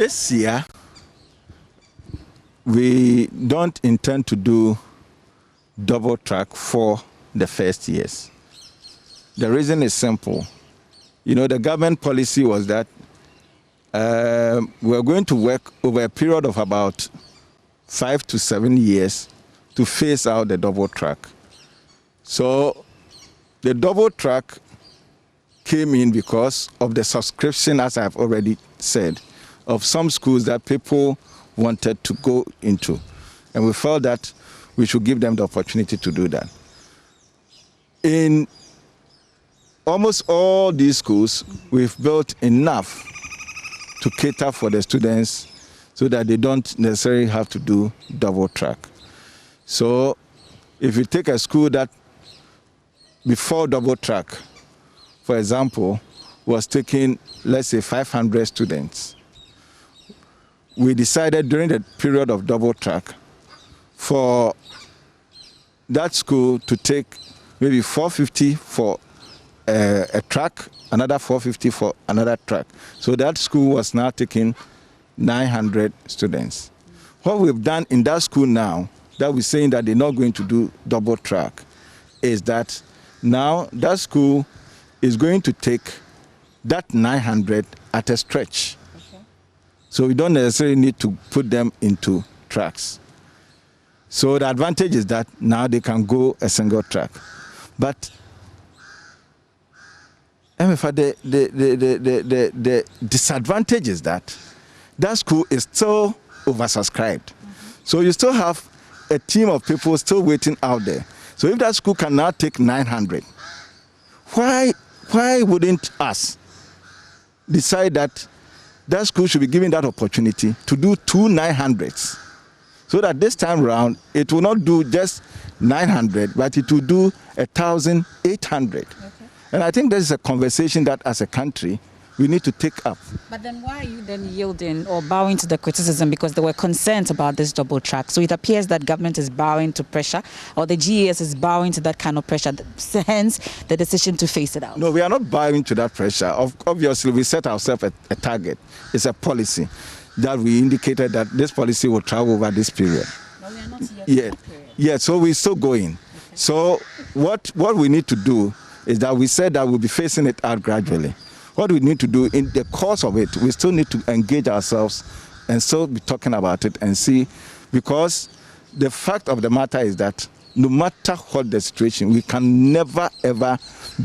This year, we don't intend to do double track for the first years. The reason is simple. You know, the government policy was that we're going to work over a period of about 5 to 7 years to phase out the double track. So the double track came in because of the subscription, as I've already said, of some schools that people wanted to go into. And we felt that we should give them the opportunity to do that. In almost all these schools, we've built enough to cater for the students so that they don't necessarily have to do double track. So if you take a school that before double track, for example, was taking, let's say, 500 students, we decided during the period of double track for that school to take maybe 450 for a track, another 450 for another track. So that school was now taking 900 students. What we've done in that school now, that we're saying that they're not going to do double track, is that now that school is going to take that 900 at a stretch. Okay. So we don't necessarily need to put them into tracks. So the advantage is that now they can go a single track. But the disadvantage is that that school is still oversubscribed. So you still have a team of people still waiting out there. So if that school can now take 900, why wouldn't us decide that that school should be given that opportunity to do 2 900s? So that this time around, it will not do just 900, but it will do 1,800. Okay. And I think this is a conversation that as a country, we need to take up. But then why are you then yielding or bowing to the criticism? Because there were concerns about this double track. So it appears that government is bowing to pressure, or the GES is bowing to that kind of pressure, hence the decision to phase it out. No, we are not bowing to that pressure. Obviously, we set ourselves a target. It's a policy that we indicated that this policy will travel over this period. No, we are not yet. Yeah, so we're still going. Okay. So what we need to do is that we said that we'll be phasing it out gradually. What we need to do in the course of it, we still need to engage ourselves and still be talking about it and see, because the fact of the matter is that no matter what the situation, we can never ever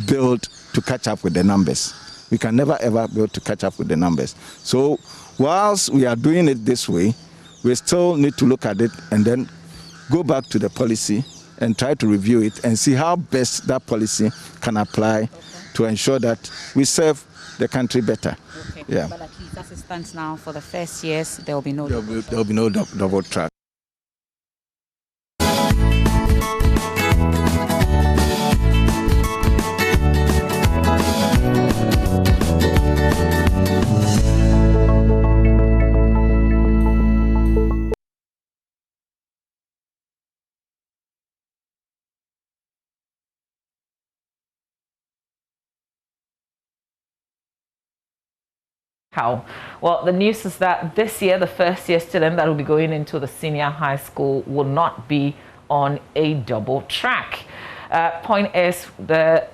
build to catch up with the numbers. We can never ever build to catch up with the numbers. So whilst we are doing it this way, we still need to look at it and then go back to the policy and try to review it and see how best that policy can apply to ensure that we serve the country better. Okay. Yeah. But at least as it stands now, for the first years, there will be no double track. How? Well, the news is that this year, the first year student that will be going into the senior high school will not be on a double track. Point is, the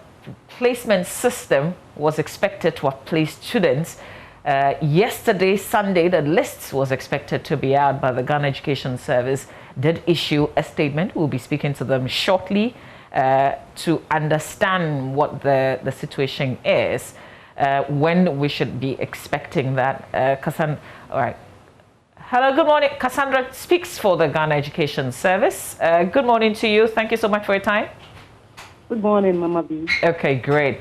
placement system was expected to have placed students. Yesterday, Sunday, the list was expected to be out, but the Ghana Education Service did issue a statement. We'll be speaking to them shortly to understand what the situation is. When we should be expecting that. Cassandra, all right. Hello, good morning. Cassandra speaks for the Ghana Education Service. Good morning to you. Thank you so much for your time. Good morning, Mama B. Okay, great.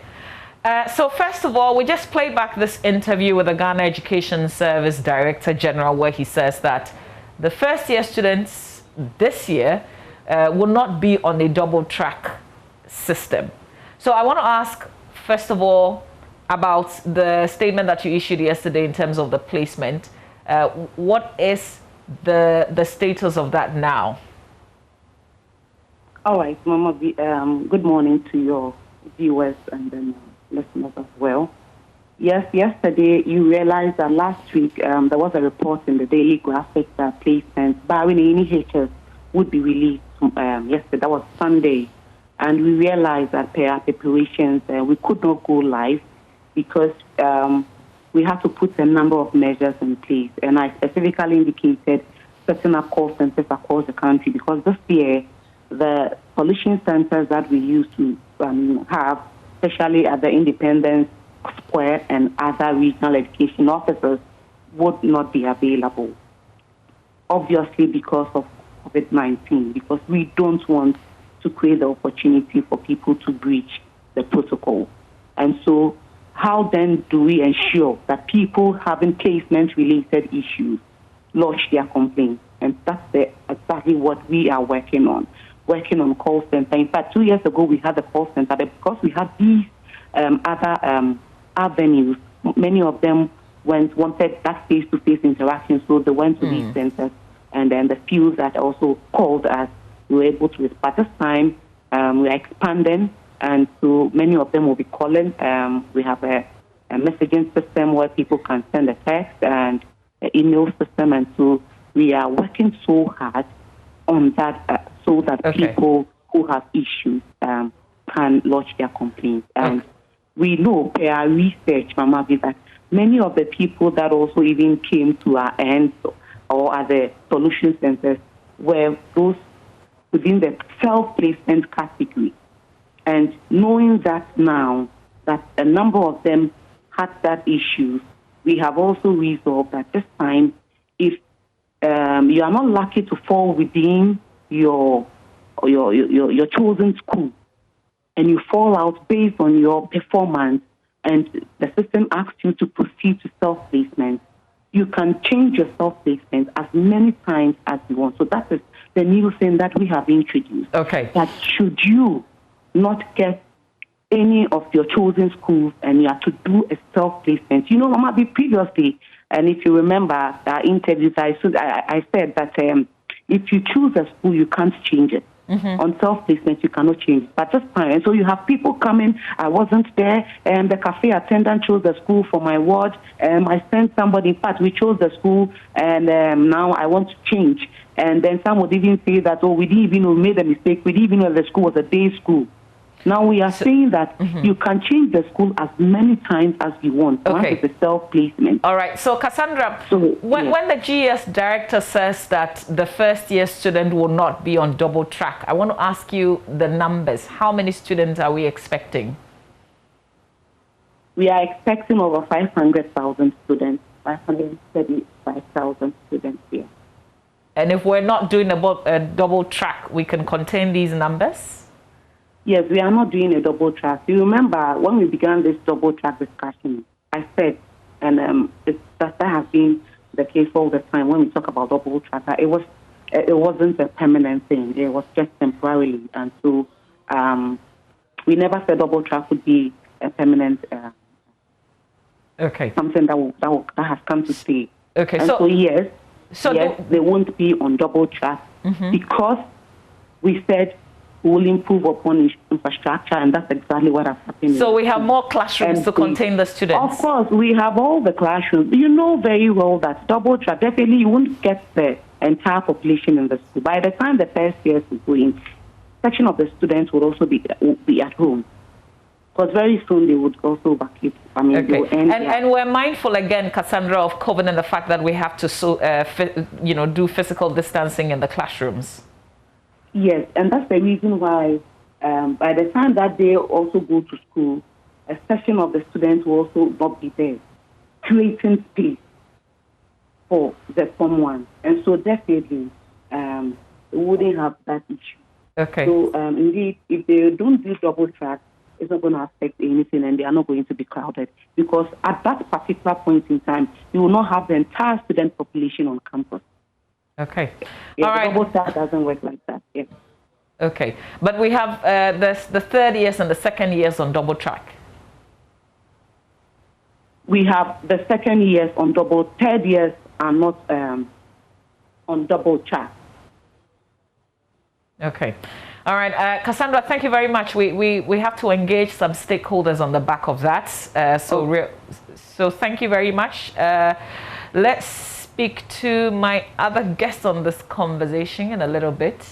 So first of all, we just played back this interview with the Ghana Education Service Director General, where he says that the first year students this year will not be on a double track system. So I want to ask, first of all, about the statement that you issued yesterday in terms of the placement. What is the status of that now? All right, Mama B, good morning to your viewers and then listeners as well. Yes, yesterday you realized that last week there was a report in the Daily Graphic that placements barring any hitches would be released yesterday. That was Sunday. And we realized that per our preparations, we could not go live because we had to put a number of measures in place. And I specifically indicated setting up call centers across the country because this year, the solution centers that we used to have, especially at the Independence Square and other regional education offices, would not be available. Obviously because of COVID-19, because we don't want to create the opportunity for people to breach the protocol. And so how then do we ensure that people having placement-related issues lodge their complaints? And that's exactly what we are working on call center. In fact, 2 years ago, we had the call center, but because we had these other avenues, many of them wanted that face-to-face interaction, so they went to these centers, and then the few that also called us, we were able to respond. This time, we are expanding, and so many of them will be calling. We have a messaging system where people can send a text and an email system, and so we are working so hard on that so that people who have issues can lodge their complaints. And we know by our research, Mama B, that many of the people that also even came to our ends or at the solution centers were those within the self-placement category. And knowing that now, that a number of them had that issue, we have also resolved that this time, if you are not lucky to fall within your chosen school, and you fall out based on your performance, and the system asks you to proceed to self-placement, you can change your self-placement as many times as you want. So that is the new thing that we have introduced. Okay. That should you not get any of your chosen schools and you have to do a self-placement. You know, Mama B, previously, and if you remember our interviews, I said that if you choose a school, you can't change it. On self-placement, you cannot change it. But this time, and so you have people coming, I wasn't there, and the cafe attendant chose the school for my ward, I sent somebody, in fact, we chose the school, and now I want to change. And then some would even say that, we didn't even know we made a mistake, we didn't even know the school was a day school. Now we are saying that you can change the school as many times as you want. One is the self-placement. All right. So, Cassandra, when the GES director says that the first-year student will not be on double track, I want to ask you the numbers. How many students are we expecting? We are expecting over 500,000 students, 535,000 students here. And if we're not doing a double track, we can contain these numbers? Yes, we are not doing a double track. You remember when we began this double track discussion, I said, and that has been the case all the time when we talk about double track. It wasn't a permanent thing. It was just temporarily, and so we never said double track would be a permanent. Something that has come to stay. Okay, and so yes, they won't be on double track because we said we will improve upon infrastructure, and that's exactly what has happened. So we have more classrooms to contain the students? Of course, we have all the classrooms. You know very well that double track, definitely you won't get the entire population in the school. By the time the first years is going, section of the students will also be at home. Because very soon they would also vacate. And we're mindful again, Cassandra, of COVID and the fact that we have to do physical distancing in the classrooms. Yes, and that's the reason why by the time that they also go to school, a section of the students will also not be there, creating space for the Form 1. And so definitely we wouldn't have that issue. Okay. So indeed, if they don't do double track, it's not going to affect anything, and they are not going to be crowded, because at that particular point in time, you will not have the entire student population on campus. Okay. Yeah, all right. Double track doesn't work like that. Yeah. Okay. But we have the third years and the second years on double track. We have the second years on double. Third years are not on double track. Okay. All right, Cassandra, thank you very much. We have to engage some stakeholders on the back of that. So thank you very much. Let's speak to my other guest on this conversation in a little bit.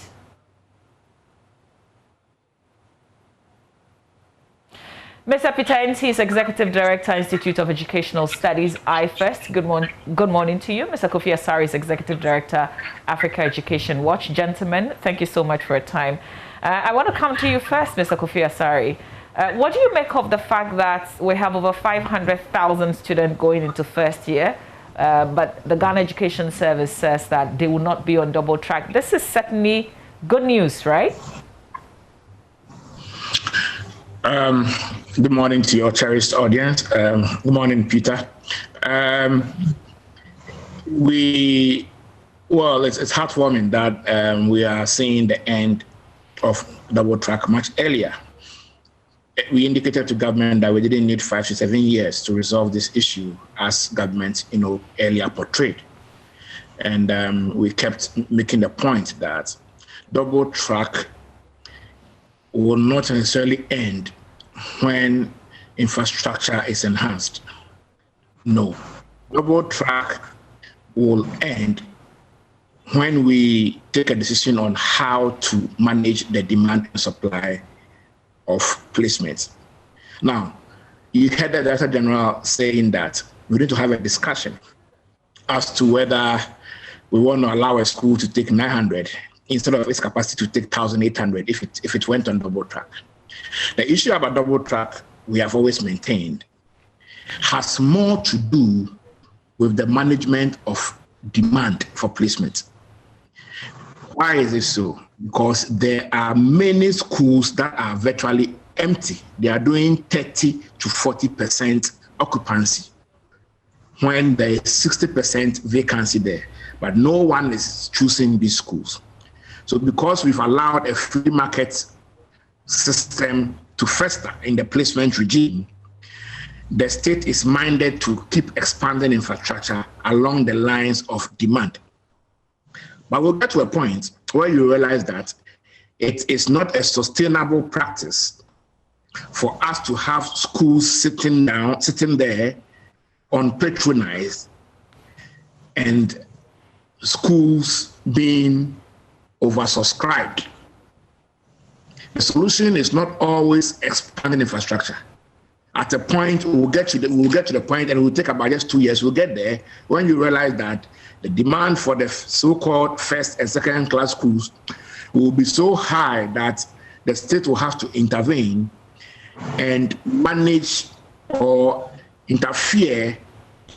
Mr. Peter Nti is Executive Director, Institute of Educational Studies, IFEST. Good morning to you. Mr. Kofi Asare is Executive Director, Africa Education Watch. Gentlemen, thank you so much for your time. I want to come to you first, Mr. Kofi Asare. What do you make of the fact that we have over 500,000 students going into first year, but the Ghana Education Service says that they will not be on double track? This is certainly good news, right? Good morning to your cherished audience. Good morning, Peter. It's heartwarming that we are seeing the end of double track much earlier. We indicated to government that we didn't need 5 to 7 years to resolve this issue, as government, earlier portrayed. And we kept making the point that double track will not necessarily end when infrastructure is enhanced. No, double track will end when we take a decision on how to manage the demand and supply of placements. Now, you heard the Director General saying that we need to have a discussion as to whether we want to allow a school to take 900 instead of its capacity to take 1,800 if it went on double track. The issue about double track, we have always maintained, has more to do with the management of demand for placement. Why is it so? Because there are many schools that are virtually empty. They are doing 30 to 40% occupancy when there is 60% vacancy there, but no one is choosing these schools. So because we've allowed a free market system to fester in the placement regime, the state is minded to keep expanding infrastructure along the lines of demand. But we'll get to a point where you realize that it is not a sustainable practice for us to have schools sitting there unpatronized and schools being oversubscribed. The solution is not always expanding infrastructure. At a point, we'll get to the point, and it will take about just 2 years. We'll get there when you realize that the demand for the so-called first and second class schools will be so high that the state will have to intervene and manage or interfere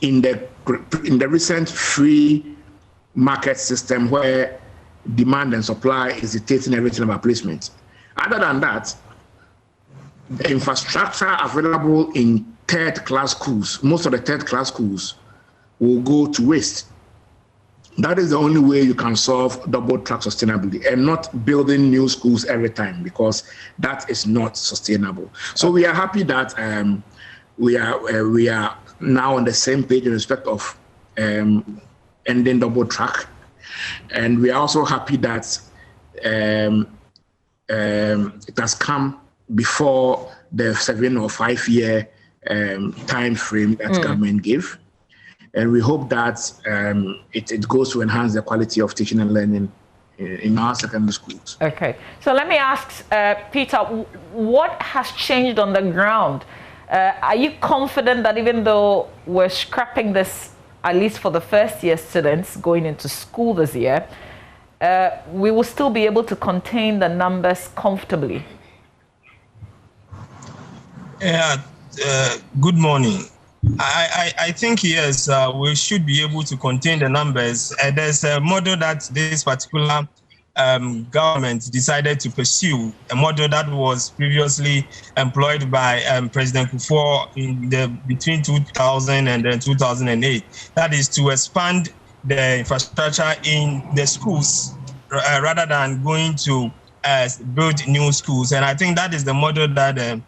in the recent free market system where demand and supply is dictating everything about placement. Other than that, the infrastructure available in third-class schools, most of the third-class schools, will go to waste. That is the only way you can solve double track sustainably, and not building new schools every time, because that is not sustainable. So we are happy that we are now on the same page in respect of ending double track, and we are also happy that it has come before the 7 or 5 year time frame that government gave. And we hope that it goes to enhance the quality of teaching and learning in our secondary schools. Okay, so let me ask Peter, what has changed on the ground? Are you confident that even though we're scrapping this, at least for the first year students going into school this year, we will still be able to contain the numbers comfortably? Yeah, good morning. I think, yes, we should be able to contain the numbers. There's a model that this particular government decided to pursue, a model that was previously employed by President Kufuor between 2000 and then 2008. That is to expand the infrastructure in the schools rather than going to build new schools. And I think that is the model that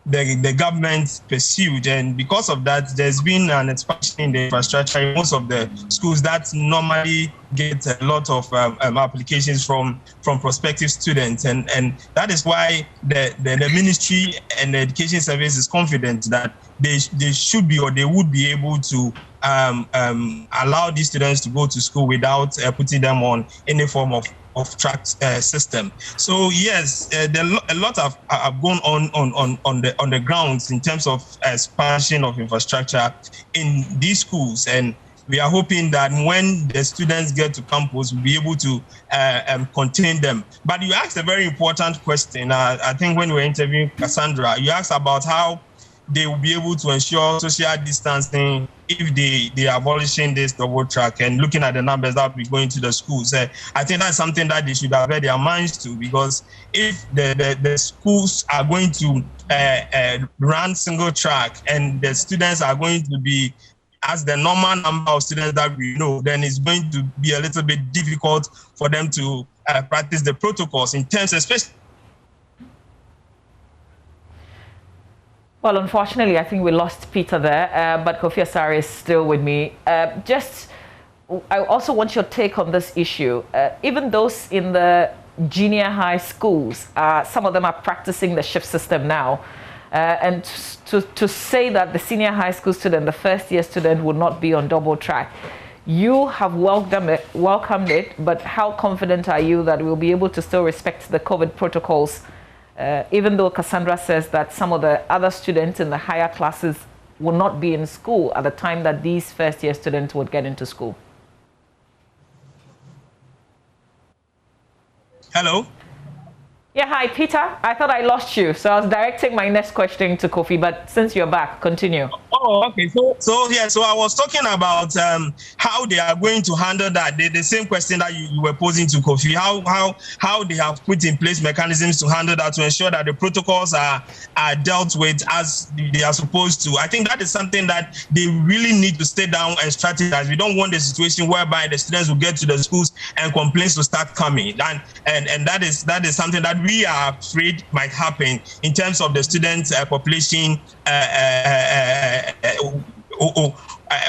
the government pursued, and because of that, there's been an expansion in the infrastructure in most of the schools that normally get a lot of applications from prospective students, and that is why the ministry and the education service is confident that they should be, or they would be able to allow these students to go to school without putting them on any form of track system. So yes, a lot have gone on the grounds in terms of expansion of infrastructure in these schools, and we are hoping that when the students get to campus, we'll be able to contain them. But you asked a very important question. I think when we were interviewing Cassandra, you asked about how they will be able to ensure social distancing if they are abolishing this double track, and looking at the numbers that will be going to the schools. I think that's something that they should have had their minds to, because if the schools are going to run single track and the students are going to be as the normal number of students that we know, then it's going to be a little bit difficult for them to practice the protocols in terms, especially. Well, unfortunately, I think we lost Peter there, but Kofi Asare is still with me. I also want your take on this issue. Even those in the junior high schools, some of them are practicing the shift system now. And to say that the senior high school student, the first year student, would not be on double track, you have welcomed it, but how confident are you that we'll be able to still respect the COVID protocols, even though Cassandra says that some of the other students in the higher classes will not be in school at the time that these first year students would get into school? Hello? Yeah, hi, Peter. I thought I lost you, so I was directing my next question to Kofi, but since you're back, continue. Oh, okay. So I was talking about how they are going to handle that. The same question that you were posing to Kofi. How they have put in place mechanisms to handle that, to ensure that the protocols are dealt with as they are supposed to. I think that is something that they really need to stay down and strategize. We don't want the situation whereby the students will get to the schools and complaints will start coming, and that is something that we are afraid might happen in terms of the student population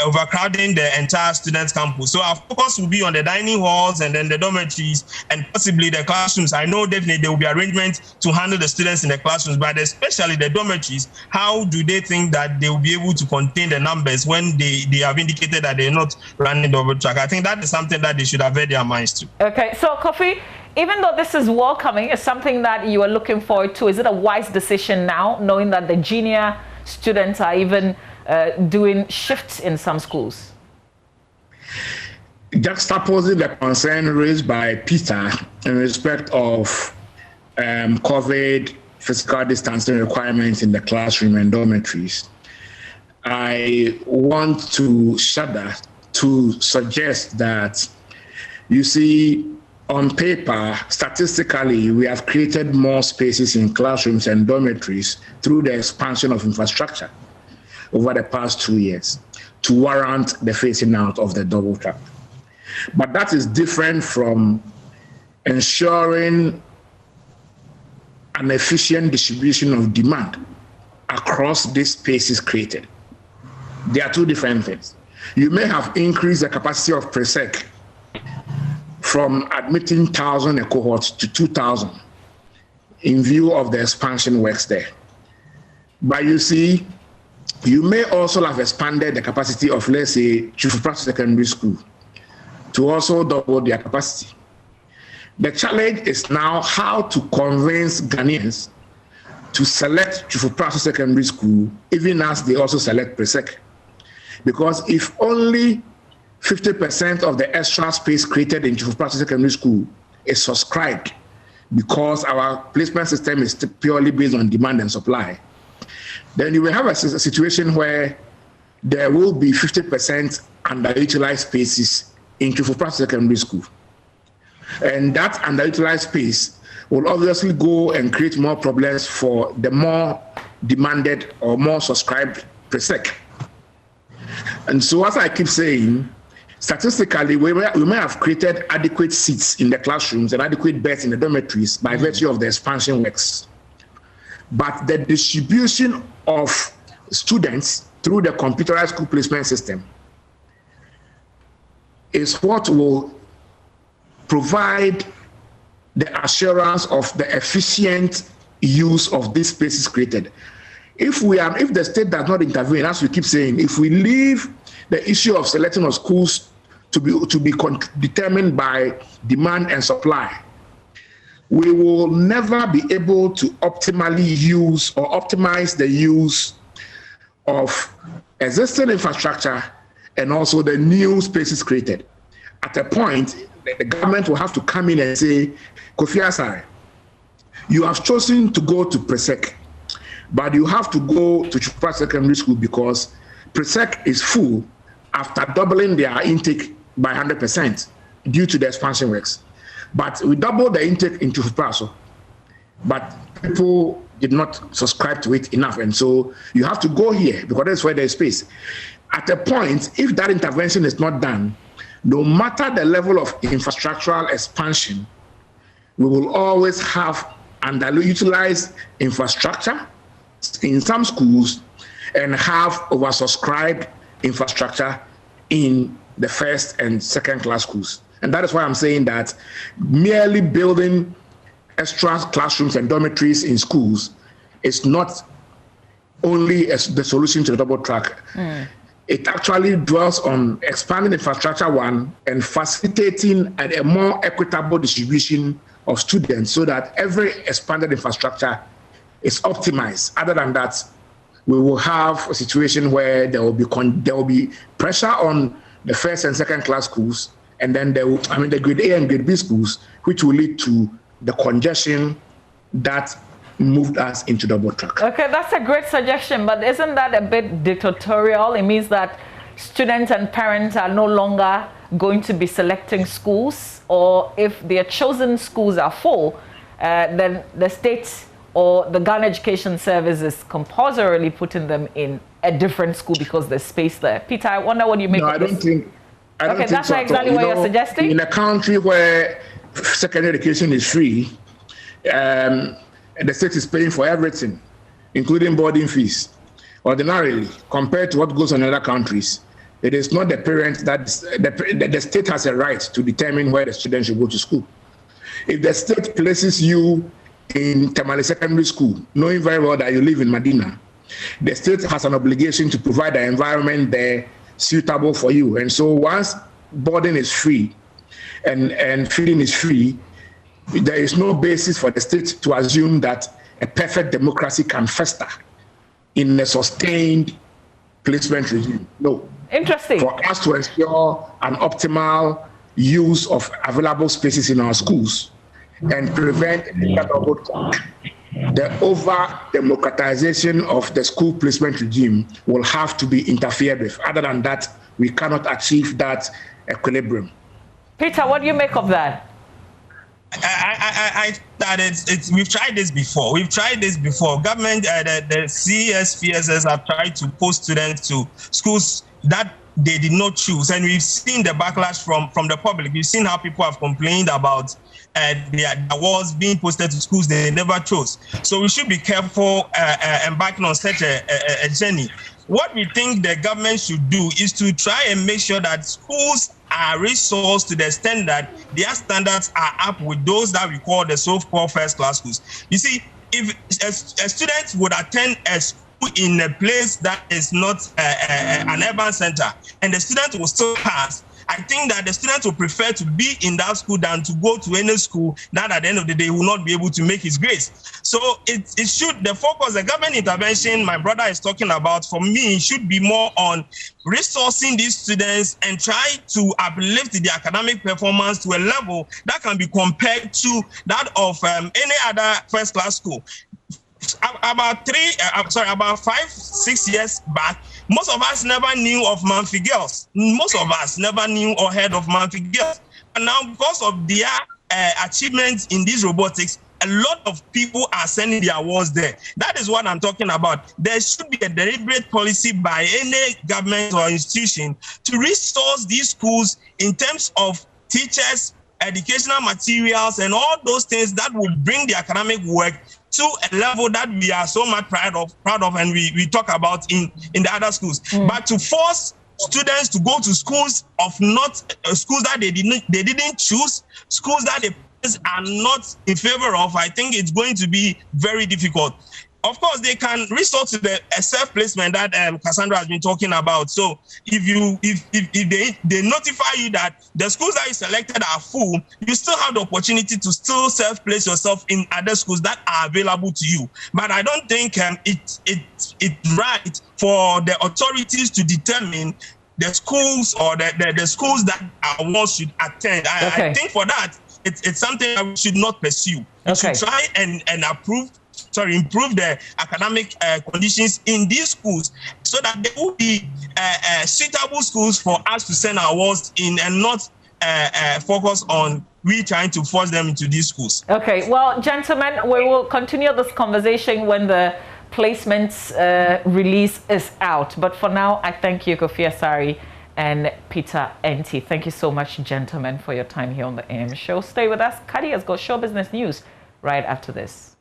overcrowding the entire student campus. So our focus will be on the dining halls and then the dormitories and possibly the classrooms. I know definitely there will be arrangements to handle the students in the classrooms, but especially the dormitories, how do they think that they will be able to contain the numbers when they have indicated that they're not running double track? I think that is something that they should have had their minds to. Okay, so Kofi, even though this is welcoming, it's something that you are looking forward to, is it a wise decision now, knowing that the junior students are even doing shifts in some schools? Juxtaposing the concern raised by Peter in respect of COVID physical distancing requirements in the classroom and dormitories, I want to shudder to suggest that, you see, on paper, statistically, we have created more spaces in classrooms and dormitories through the expansion of infrastructure over the past 2 years to warrant the phasing out of the double track. But that is different from ensuring an efficient distribution of demand across these spaces created. They are two different things. You may have increased the capacity of PRESEC from admitting 1,000 a cohort to 2,000 in view of the expansion works there. But you see, you may also have expanded the capacity of, let's say, Chufupra Secondary School to also double their capacity. The challenge is now how to convince Ghanaians to select Chufupra Secondary School, even as they also select PRESEC. Because if only 50% of the extra space created in Chufupra Secondary School is subscribed, because our placement system is purely based on demand and supply, then you will have a situation where there will be 50% underutilized spaces in Chufupra Secondary School. And that underutilized space will obviously go and create more problems for the more demanded or more subscribed PRESEC. And so, as I keep saying, statistically, we may have created adequate seats in the classrooms and adequate beds in the dormitories by virtue of the expansion works. but the distribution of students through the computerized school placement system is what will provide the assurance of the efficient use of these spaces created. If the state does not intervene, as we keep saying, if we leave the issue of selecting of schools to be determined by demand and supply, we will never be able to optimally use or optimize the use of existing infrastructure and also the new spaces created. At a point, the government will have to come in and say, Kofi Asare, you have chosen to go to Presec, but you have to go to Chukwu Secondary School because Presec is full after doubling their intake by 100% due to the expansion works. But we doubled the intake in Chukwu, but people did not subscribe to it enough. And so you have to go here because that's where there's space. At a point, if that intervention is not done, no matter the level of infrastructural expansion, we will always have underutilized infrastructure in some schools and have oversubscribed infrastructure in the first and second class schools. And that is why I'm saying that merely building extra classrooms and dormitories in schools is not only the solution to the double track. It actually dwells on expanding infrastructure, one, and facilitating a more equitable distribution of students so that every expanded infrastructure is optimized. Other than that, we will have a situation where there will be pressure on the first and second class schools, and then the grade A and grade B schools, which will lead to the congestion that moved us into double track. Okay, that's a great suggestion, but isn't that a bit dictatorial? It means that students and parents are no longer going to be selecting schools, or if their chosen schools are full, then the state or the Ghana Education Service is compulsorily putting them in a different school because there's space there. Peter, I wonder what you make of this. I don't think that's so not exactly what you're suggesting? In a country where secondary education is free, the state is paying for everything, including boarding fees. Ordinarily, compared to what goes on in other countries, it is not the parents that the state has a right to determine where the student should go to school. If the state places you in Tamale Secondary School, knowing very well that you live in Medina, the state has an obligation to provide an environment there suitable for you. And so once boarding is free and feeding is free, there is no basis for the state to assume that a perfect democracy can fester in a sustained placement regime. No. Interesting. For us to ensure an optimal use of available spaces in our schools and prevent the over-democratization of the school placement regime will have to be interfered with. Other than that, we cannot achieve that equilibrium. Peter, what do you make of that? I that we've tried this before. Government, the CES, PSS have tried to post students to schools that they did not choose, and we've seen the backlash from the public. We've seen how people have complained about the awards being posted to schools they never chose. So we should be careful embarking on such a journey. What we think the government should do is to try and make sure that schools are resourced to the extent that their standards are up with those that we call the so-called first-class schools. You see, if a student would attend a school in a place that is not an urban center, and the student will still pass, I think that the student will prefer to be in that school than to go to any school that at the end of the day will not be able to make his grades. So it should, the focus, the government intervention my brother is talking about, for me, should be more on resourcing these students and try to uplift the academic performance to a level that can be compared to that of any other first-class school. About 5-6 years back, most of us never knew of Manfi Girls. Most of us never knew or heard of Manfi Girls. And now, because of their achievements in these robotics, a lot of people are sending their awards there. That is what I'm talking about. There should be a deliberate policy by any government or institution to resource these schools in terms of teachers, educational materials, and all those things that will bring the academic work to a level that we are so much proud of, and we talk about in the other schools. But to force students to go to schools of not schools that they didn't choose, schools that the parents are not in favor of, I think it's going to be very difficult. Of course, they can resort to the self-placement that Cassandra has been talking about. So if they notify you that the schools that you selected are full, you still have the opportunity to still self-place yourself in other schools that are available to you. But I don't think it's right for the authorities to determine the schools or the schools that one should attend. I think for that, it's something that we should not pursue. We should try and improve the academic conditions in these schools so that they will be suitable schools for us to send our wards in and not focus on we trying to force them into these schools. Okay, well, gentlemen, we will continue this conversation when the placements release is out. But for now, I thank you, Kofi Asari and Peter Enti. Thank you so much, gentlemen, for your time here on the AM show. Stay with us. Kadi has got show business news right after this.